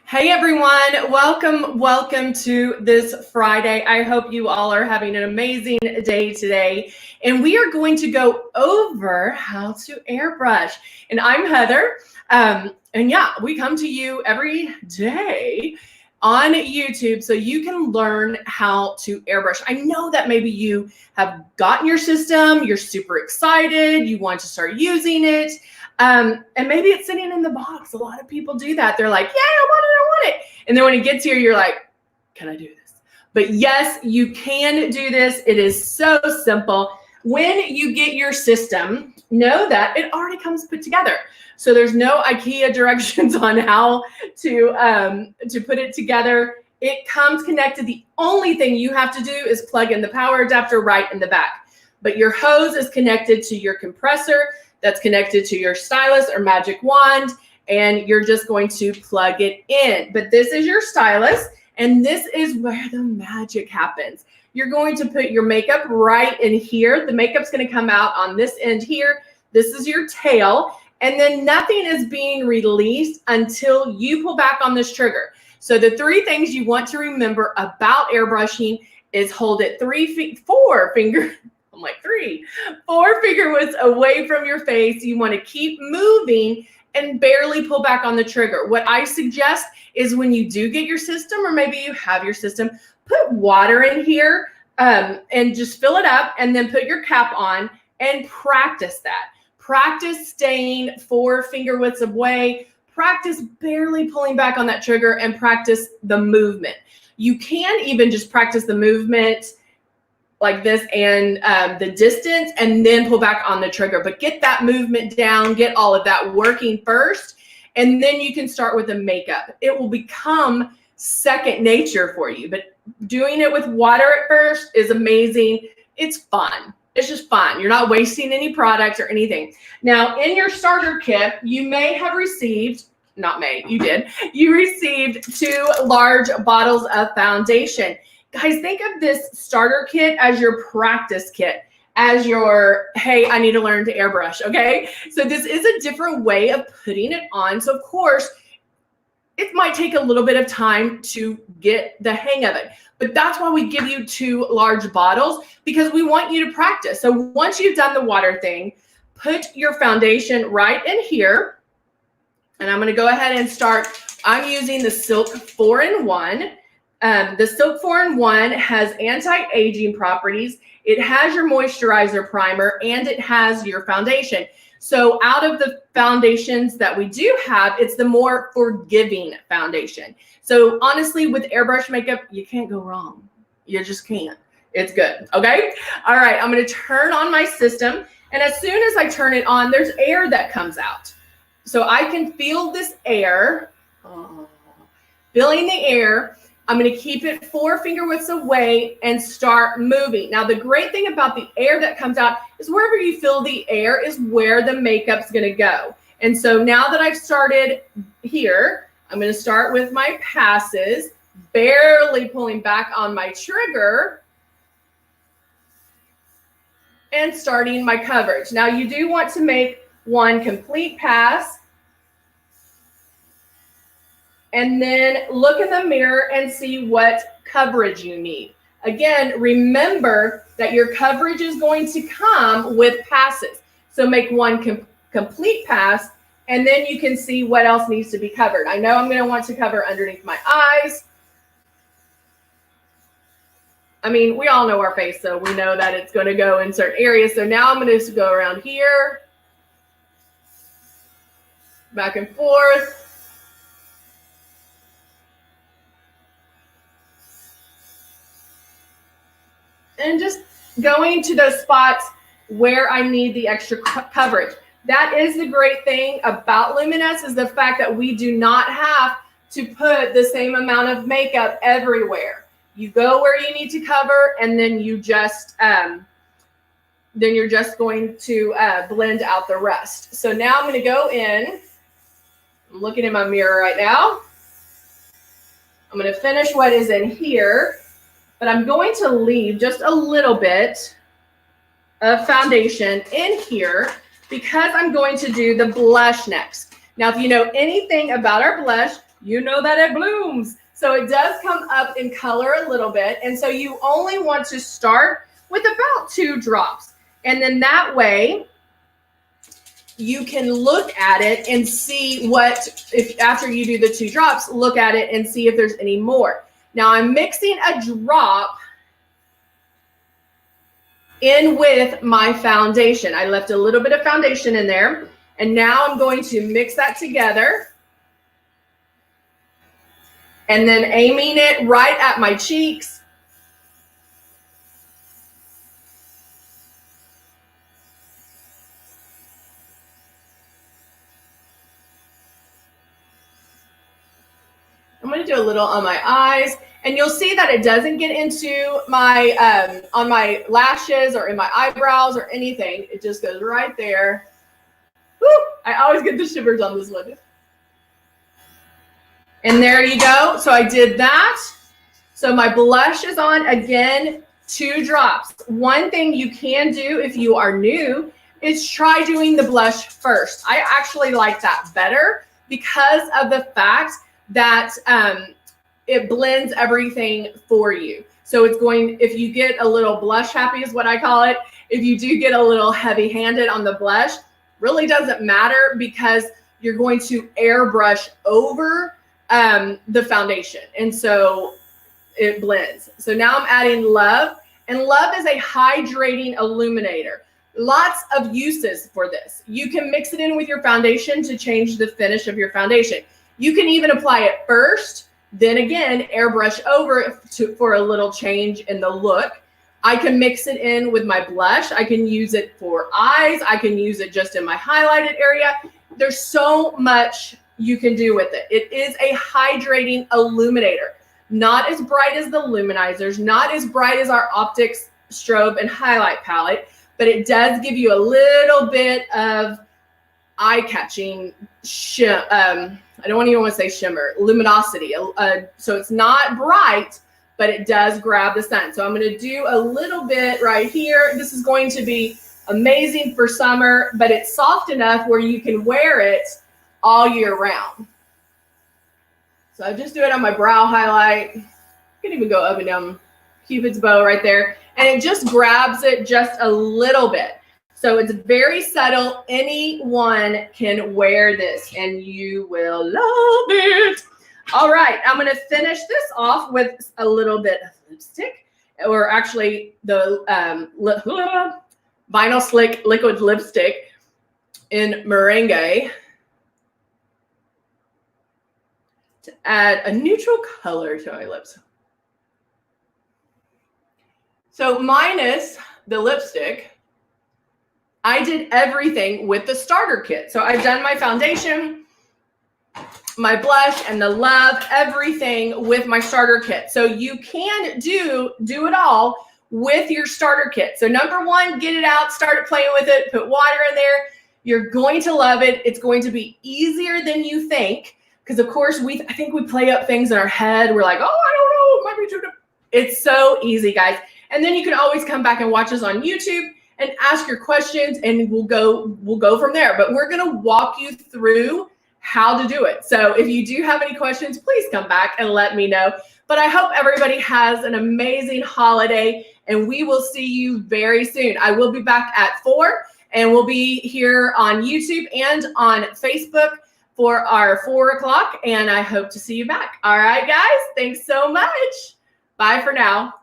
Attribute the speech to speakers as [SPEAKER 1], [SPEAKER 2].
[SPEAKER 1] Hey everyone, welcome to this Friday. I hope you all are having an amazing day today. And we are going to go over how to airbrush. And I'm Heather. And yeah, we come to you every day on YouTube so you can learn how to airbrush. I know that maybe you have gotten your system, you're super excited, you want to start using it. And maybe it's sitting in the box. A lot of people do that. They're like, yeah, I want it. And then when it gets here, you're like, can I do this? But yes, you can do this. It is so simple. When you get your system, know that it already comes put together. So there's no IKEA directions on how to put it together. It comes connected. The only thing you have to do is plug in the power adapter right in the back. But your hose is connected to your compressor. That's connected to your stylus or magic wand, and you're just going to plug it in. But this is your stylus, and this is where the magic happens. You're going to put your makeup right in here. The makeup's going to come out on this end here. This is your tail, and then nothing is being released until you pull back on this trigger. So the three things you want to remember about airbrushing is hold it 4 finger widths away from your face. You want to keep moving and barely pull back on the trigger. What I suggest is when you do get your system, or maybe you have your system, put water in here and just fill it up, and then put your cap on and practice that. Practice staying 4 finger widths away. Practice barely pulling back on that trigger, and practice the movement. You can even just practice the movement like this and the distance, and then pull back on the trigger. But get that movement down, get all of that working first, and then you can start with the makeup. It will become second nature for you. But doing it with water at first is amazing. It's fun. It's just fun. You're not wasting any product or anything. Now, in your starter kit, you may have received, you did. You received 2 large bottles of foundation. Guys, think of this starter kit as your practice kit, as your, hey, I need to learn to airbrush, okay? So this is a different way of putting it on. So of course, it might take a little bit of time to get the hang of it. But that's why we give you 2 large bottles, because we want you to practice. So once you've done the water thing, put your foundation right in here. And I'm gonna go ahead and start. I'm using the Silk 4-in-1. The Silk 4-in-1 has anti-aging properties. It has your moisturizer primer, and it has your foundation. So out of the foundations that we do have, it's the more forgiving foundation. So honestly, with airbrush makeup, you can't go wrong. You just can't. It's good, okay? All right, I'm gonna turn on my system, and as soon as I turn it on, there's air that comes out. So I can feel this air, feeling the air. I'm going to keep it 4 finger widths away and start moving. Now, the great thing about the air that comes out is wherever you feel the air is where the makeup's going to go. And so now that I've started here, I'm going to start with my passes, barely pulling back on my trigger and starting my coverage. Now, you do want to make 1 complete pass, and then look in the mirror and see what coverage you need. Again, remember that your coverage is going to come with passes. So make 1 complete pass, and then you can see what else needs to be covered. I know I'm going to want to cover underneath my eyes. I mean, we all know our face, so we know that it's going to go in certain areas. So now I'm going to just go around here, back and forth. And just going to those spots where I need the extra coverage. That is the great thing about Luminous, is the fact that we do not have to put the same amount of makeup everywhere. You go where you need to cover, and then you just you're just going to blend out the rest. So now I'm going to go in. I'm looking in my mirror right now. I'm going to finish what is in here. But I'm going to leave just a little bit of foundation in here because I'm going to do the blush next. Now, if you know anything about our blush, you know that it blooms. So it does come up in color a little bit. And so you only want to start with about 2 drops. And then that way you can look at it and see what, if after you do the 2 drops, look at it and see if there's any more. Now I'm mixing a drop in with my foundation. I left a little bit of foundation in there. And now I'm going to mix that together. And then aiming it right at my cheeks. I'm going to do a little on my eyes, and you'll see that it doesn't get into my, on my lashes or in my eyebrows or anything. It just goes right there. Woo! I always get the shivers on this one. And there you go. So I did that. So my blush is on again, 2 drops. One thing you can do if you are new is try doing the blush first. I actually like that better because of the fact that it blends everything for you. So it's going, if you get a little blush happy is what I call it. If you do get a little heavy handed on the blush, really doesn't matter because you're going to airbrush over the foundation. And so it blends. So now I'm adding Love, and Love is a hydrating illuminator. Lots of uses for this. You can mix it in with your foundation to change the finish of your foundation. You can even apply it first, then again, airbrush over for a little change in the look. I can mix it in with my blush. I can use it for eyes. I can use it just in my highlighted area. There's so much you can do with it. It is a hydrating illuminator. Not as bright as the luminizers, not as bright as our Optics strobe and highlight palette, but it does give you a little bit of eye-catching I don't even want to say shimmer, luminosity. So it's not bright, but it does grab the sun. So I'm going to do a little bit right here. This is going to be amazing for summer, but it's soft enough where you can wear it all year round. So I just do it on my brow highlight. You can even go up and down Cupid's bow right there. And it just grabs it just a little bit. So it's very subtle. Anyone can wear this and you will love it. All right, I'm going to finish this off with a little bit of lipstick, or actually the Vinyl Slick liquid lipstick in Merengue to add a neutral color to my lips. So minus the lipstick, I did everything with the starter kit. So I've done my foundation, my blush, and the Love, everything with my starter kit. So you can do it all with your starter kit. So number 1, get it out, start playing with it, put water in there. You're going to love it. It's going to be easier than you think. Because of course I think we play up things in our head. We're like, oh, I don't know, it might be too difficult. It's so easy, guys. And then you can always come back and watch us on YouTube and ask your questions, and we'll go from there. But we're gonna walk you through how to do it. So if you do have any questions, please come back and let me know. But I hope everybody has an amazing holiday, and we will see you very soon. I will be back at 4, and we'll be here on YouTube and on Facebook for our 4 o'clock, and I hope to see you back. All right, guys, thanks so much. Bye for now.